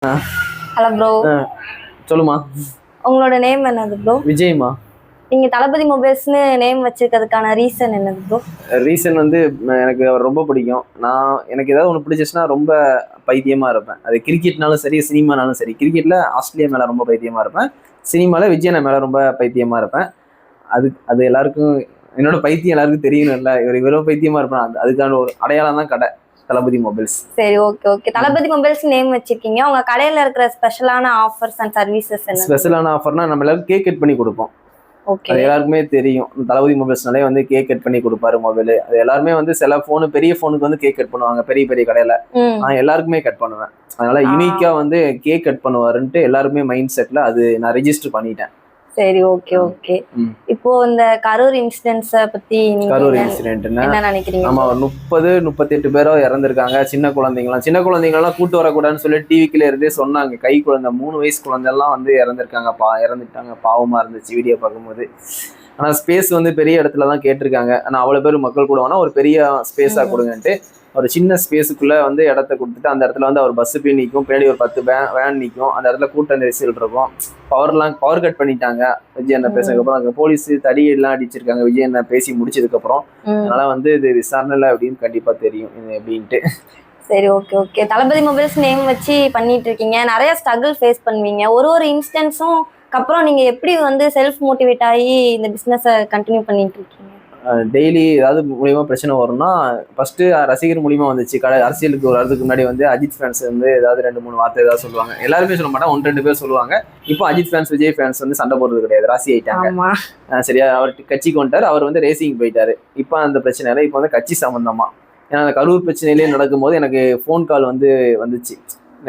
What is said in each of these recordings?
Hello bro. சொல்லுமா. உங்களோட name என்னது ப்ரோ? விஜய்மா. நீங்க தளபதி மொபைல்ஸ்னு நேம் வச்சிருக்கிறதுக்கான ரீசன் என்னது ப்ரோ? ரீசன் வந்து எனக்கு அவர் ரொம்ப பிடிக்கும். எனக்கு ஏதாவது ஒன்று பிடிச்சிச்சுன்னா ரொம்ப பைத்தியமா இருப்பேன். அது கிரிக்கெட்னாலும் சரி, சினிமானாலும் சரி. கிரிக்கெட்ல ஆஸ்திரேலியா மேல ரொம்ப பைத்தியமா இருப்பேன். சினிமால விஜயனை மேல ரொம்ப பைத்தியமா இருப்பேன். அது அது எல்லாருக்கும் என்னோட பைத்தியம் எல்லாருக்கும் தெரியணும்ல. இவ்வளவு பைத்தியமா இருப்பேன். அதுக்கான ஒரு அடையாளம் தான் கடை தளபதி மொபைல்ஸ். சரி, ஓகே ஓகே. தளபதி மொபைல்ஸ் நேம் வச்சிருக்கீங்க. உங்க கடையில இருக்கிற ஸ்பெஷலான ஆஃபர்ஸ் அண்ட் சர்வீசஸ் என்ன? ஸ்பெஷலான ஆஃபர்னா நம்ம எல்லாரும் கேக் கட் பண்ணி கொடுப்போம். அது எல்லாருக்குமே தெரியும். தளபதி மொபைல்ஸ்னாலே வந்து கேக் கட் பண்ணி கொடுப்பாரு மொபைல். அது எல்லாருமே வந்து சில போனு பெரிய போனுக்கு வந்து கேக் கட் பண்ணுவாங்க பெரிய பெரிய கடையில. நான் எல்லாருக்குமே கட் பண்ணுவேன். அதனால யூனிக்கா வந்து கேக் கட் பண்ணுவாருன்ட்டு எல்லாருமே மைண்ட் செட்ல அது நான் ரெஜிஸ்டர் பண்ணிட்டேன். சரி, ஓகே ஓகே. இப்போ இந்த கரூர் இன்சிடென்ட்ஸ் பத்தி கரூர் இன்சிடென்ட் என்ன நினைக்கிறீங்க? ஆமா, 30-38 பேரோ இறந்திருக்காங்க. சின்ன குழந்தைங்களாம் கூட்டு வரக்கூடாதுன்னு சொல்லி டிவிக்குள்ள இருந்தே சொன்னாங்க. கை குழந்தை 3 வயசு குழந்தை எல்லாம் வந்து இறந்துட்டாங்க. பாவமா இருந்துச்சு வீடியோ பார்க்கும்போது. ஆனா ஸ்பேஸ் வந்து பெரிய இடத்துலதான் கேட்டிருக்காங்க. ஆனா அவ்வளவு பேர் மக்கள் கூட வேணா ஒரு பெரிய ஸ்பேஸா கொடுங்கன்ட்டு ஒரு சின்ன ஸ்பேஸுக்குள்ள வந்து இடத்த கொடுத்துட்டு அந்த இடத்துல வந்து அவர் பஸ் போய் நிற்கும். பின்னாடி ஒரு 10 வேன் நிற்கும். அந்த இடத்துல கூட்ட நெரிசல் இருக்கும். பவர் கட் பண்ணிட்டாங்க விஜய் அண்ணா பேசுறதுக்கு அப்புறம். அங்க போலீஸ் தடியெல்லாம் அடிச்சிருக்காங்க விஜய் அண்ணா பேசி முடிச்சதுக்கு அப்புறம். அதனால வந்து இது விசாரணைல அப்படின்னு கண்டிப்பா தெரியும் இது எப்படின்ட்டு. சரி, ஓகே ஓகே. தளபதி மொபைல்ஸ் நேம் வச்சு பண்ணிட்டு இருக்கீங்க. நிறைய ஸ்ட்ரகிள் ஃபேஸ் பண்ணுவீங்க. ஒரு இன்ஸ்டன்ஸும் அப்புறம் நீங்க எப்படி வந்து செல்ஃப் மோட்டிவேட் ஆகி இந்த பிசினஸை கண்டினியூ பண்ணிட்டு இருக்கீங்க? டெய்லி ஏதாவது மூலியமா பிரச்சனை வரும்னா ஃபர்ஸ்ட் ரசிகர் மூலியமா வந்துச்சு. அரசியலுக்கு ஒரு வரதுக்கு முன்னாடி வந்து அஜித் ஃபேன்ஸ் வந்து ஏதாவது 2-3 வார்த்தை ஏதாவது சொல்லுவாங்க. எல்லாருமே சொல்ல மாட்டாங்க, 1-2 பேர் சொல்லுவாங்க. இப்போ அஜித் ஃபேன்ஸ் விஜய் ஃபேன்ஸ் வந்து சண்டை போடுறது கிடையாது, ராசி ஆயிட்டாங்க. சரியா, அவர் கட்சிக்கு வந்துட்டார். அவர் வந்து ரேசிங் போயிட்டாரு. இப்போ அந்த பிரச்சனை இல்லை. இப்போ வந்து கட்சி சம்பந்தமா. ஏன்னா அந்த கரூர் பிரச்சனையிலேயே நடக்கும்போது எனக்கு ஃபோன் கால் வந்துச்சு.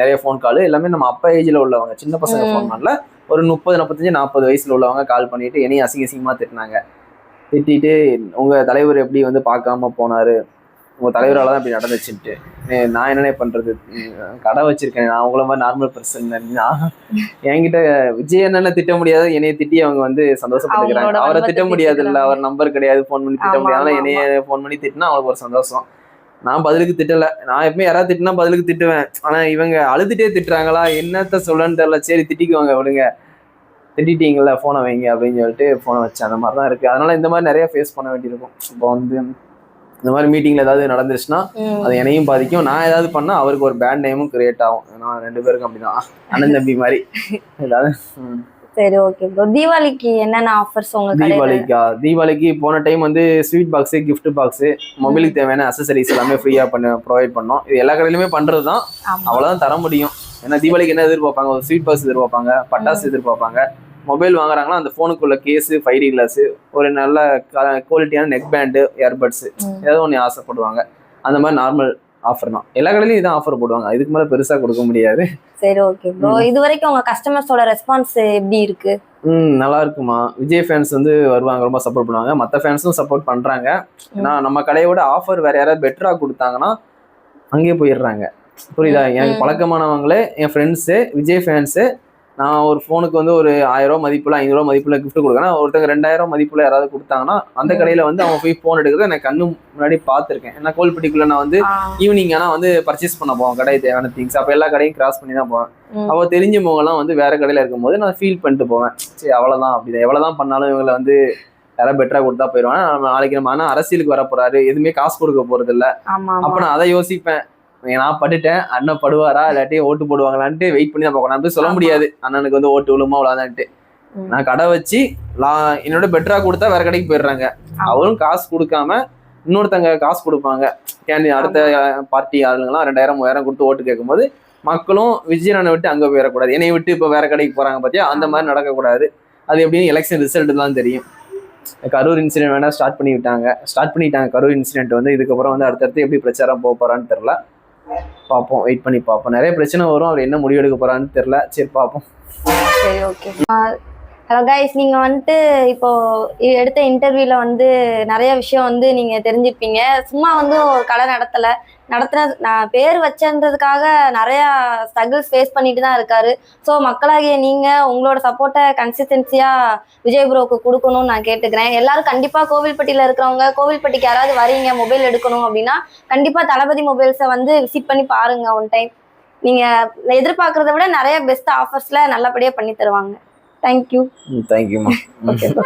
நிறைய ஃபோன் கால் எல்லாமே நம்ம அப்பா ஏஜ்ல உள்ளவங்க, சின்ன பசங்க ஃபோன் கால்ல ஒரு 30-45-40 வயசுல உள்ளவங்க கால் பண்ணிட்டு என்னையும் அசிங்கமா திட்டினாங்க. திட்டிட்டு உங்க தலைவர் எப்படி வந்து பார்க்காம போனாரு, உங்க தலைவரால தான் இப்படி நடந்துச்சுட்டு. நான் என்னென்ன பண்றது, கடை வச்சிருக்கேன், நான் உங்கள மாதிரி நார்மல் பர்சன். என்கிட்ட விஜய் என்னென்ன திட்ட முடியாது, என்னைய திட்டி அவங்க வந்து சந்தோஷப்பட்டுக்கிறாங்க. அவரை திட்ட முடியாது இல்ல, அவர் நம்பர் கிடையாது, போன் பண்ணி திட்ட முடியாது. என்னைய போன் பண்ணி திட்டினா அவங்களுக்கு ஒரு சந்தோஷம். நான் பதிலுக்கு திட்டல. நான் எப்பவுமே யாராவது திட்டினா பதிலுக்கு திட்டுவேன். ஆனா இவங்க அழுதுட்டே திட்டுறாங்களா, என்னத்த சொல்லன்னு தெரியல. சரி திட்டிக்குவாங்க, விடுங்க, திட்டிட்டீங்கல்ல போனை வைங்க அப்படின்னு சொல்லிட்டு போனை வச்சேன். அந்த மாதிரிதான் இருக்கு. அதனால இந்த மாதிரி நிறைய ஃபேஸ் பண்ண வேண்டியிருக்கும். இப்போ வந்து இந்த மாதிரி மீட்டிங்ல ஏதாவது நடந்துருச்சுன்னா அது என்னையும் பாதிக்கும். நான் ஏதாவது பண்ணா அவருக்கு ஒரு பேட் நேமும் கிரியேட் ஆகும். ஏன்னா 2 பேருக்கும் அப்படிதான், அண்ணன் தம்பி மாதிரி ஏதாவது. சரி, ஓகே ப்ரோ. தீபாவளிக்கு என்னென்ன ஆஃபர்ஸ் உங்க தீபாவளிக்கு போன டைம் வந்து ஸ்வீட் பாக்ஸ், கிஃப்ட் பாக்ஸ், மொபைலுக்கு தேவையான அக்சசரிஸ் எல்லாமே ஃப்ரீயா ப்ரொவைட் பண்ணோம். இது எல்லா கடையிலுமே பண்றதுதான், அவ்வளவுதான் தர முடியும். ஏன்னா தீபாவளிக்கு என்ன எதிர்பார்ப்பாங்க, ஒரு ஸ்வீட் பாக்ஸ் எதிர்பார்ப்பாங்க, பட்டாசு எதிர்பார்ப்பாங்க. மொபைல் வாங்குறாங்கன்னா அந்த போனுக்குள்ள கேஸ், 5D கிளாஸ், ஒரு நல்ல குவாலிட்டியான நெக் பேண்டு, இயர்பட்ஸ் ஏதோ ஒன்று ஆசைப்படுவாங்க. அந்த மாதிரி நார்மல் ஆஃபர் தான். எல்லா கடையிலும் இதான் ஆஃபர் போடுவாங்க. இதுக்கு மேல பெருசா கொடுக்க முடியாது. சரி, ஓகே ப்ரோ. இது வரைக்கும் உங்க கஸ்டமர்ஸோட ரெஸ்பான்ஸ் எப்படி இருக்கு? நல்லா இருக்குமா. விஜய் ஃபேன்ஸ் வந்து வருவாங்க, ரொம்ப சப்போர்ட் பண்ணுவாங்க. மற்ற ஃபேன்ஸும் சப்போர்ட் பண்றாங்க. ஏன்னா நம்ம கடையோட ஆஃபர் வேற யாராவது பெட்டரா கொடுத்தாங்கன்னா அங்கேயே போயிடுறாங்க. புரியுதா? எனக்கு பழக்கமானவங்களே, என் ஃப்ரெண்ட்ஸு, விஜய் ஃபேன்ஸு, நான் ஒரு ஃபோனுக்கு வந்து ஒரு 1000 ரூபா மதிப்புல, 500 ரூபா மதிப்புல கிஃப்ட் கொடுக்குறேன். ஒருத்தங்க 2000 மதிப்புல யாராவது கொடுத்தாங்கன்னா அந்த கடையில வந்து அவங்க போய் ஃபோன் எடுக்கிறது எனக்கு கண்ணு முன்னாடி பார்த்துருக்கேன். ஏன்னா கோல்பட்டிக்குள்ள நான் வந்து ஈவினிங் ஆனா வந்து பர்ச்சேஸ் பண்ண போவேன் கடை தேவையான திங்ஸ். அப்போ எல்லா கடையும் கிராஸ் பண்ணி தான் போவேன். அவ தெரிஞ்சவங்கலாம் வந்து வேற கடையில இருக்கும்போது நான் ஃபீல் பண்ணிட்டு போவேன். சரி அவ்வளவுதான், அப்படிதான் எவ்வளவுதான் பண்ணாலும் இவங்களை வந்து யாராவது பெட்டரா கொடுத்தா போயிடுவாங்க. நாளைக்கு நம்ம ஆனா அரசியலுக்கு வர போறாரு, எதுவுமே காசு கொடுக்க போறது இல்லை. அப்ப நான் அதை யோசிப்பேன். நான் பட்டுட்டேன், அண்ணன் படுவாரா இல்லாட்டி ஓட்டு போடுவாங்களான்ட்டு வெயிட் பண்ணி தான் பார்க்கணும். நான் சொல்ல முடியாது அண்ணனுக்கு வந்து ஓட்டு விழுமா விழாதான்ட்டு. நான் கடை வச்சு என்னோட பெட்டரா கொடுத்தா வேற கடைக்கு போயிடுறாங்க. அவரும் காசு கொடுக்காம இன்னொருத்தங்க காசு கொடுப்பாங்க. கேண்டீன் அடுத்த பார்ட்டி ஆளுங்கெல்லாம் 2000-3000 கொடுத்து ஓட்டு கேட்கும் போது மக்களும் விஜய் அண்ணனை விட்டு அங்க போயிடக்கூடாது, என்னை விட்டு இப்ப வேற கடைக்கு போறாங்க பாத்தியா, அந்த மாதிரி நடக்கக்கூடாது. அது எப்படின்னு எலெக்ஷன் ரிசல்ட் தான் தெரியும். கரூர் இன்சிடென்ட் வேணா ஸ்டார்ட் பண்ணிட்டாங்க. கரூர் இன்சிடென்ட் வந்து இதுக்கப்புறம் வந்து அடுத்தடுத்து எப்படி பிரச்சாரம் போக போறான்னு தெரியல. பார்ப்போம், வெயிட் பண்ணி பார்ப்போம். நிறைய பிரச்சனை வரும், அவர் என்ன முடிவு எடுக்க போறான்னு தெரியல. சரி பார்ப்போம். சரி, ஓகே. ஹலோ கைஸ், நீங்க வந்துட்டு இப்போ எடுத்த இன்டர்வியூல வந்து நிறைய விஷயம் வந்து நீங்க தெரிஞ்சிருப்பீங்க. சும்மா வந்து ஒரு கடை நடத்துன நான் பேர் வச்சன்றதுக்காக நிறைய ஸ்ட்ரகிள்ஸ் ஃபேஸ் பண்ணிட்டு தான் இருக்காரு. ஸோ மக்களாகிய நீங்க உங்களோட சப்போர்ட்டை கன்சிஸ்டன்சியா விஜய் ப்ரோக்கு கொடுக்கணும்னு நான் கேட்டுக்கிறேன். எல்லாரும் கண்டிப்பா கோவில்பட்டியில இருக்கிறவங்க, கோவில்பட்டிக்கு யாராவது வரீங்க மொபைல் எடுக்கணும் அப்படின்னா கண்டிப்பா தளபதி மொபைல்ஸை வந்து விசிட் பண்ணி பாருங்க ஒன் டைம். நீங்க எதிர்பார்க்கறத விட நிறைய பெஸ்ட் ஆஃபர்ஸ்ல நல்லபடியா பண்ணி தருவாங்க. தேங்க்யூ. தேங்க்யூமா. ஓகே.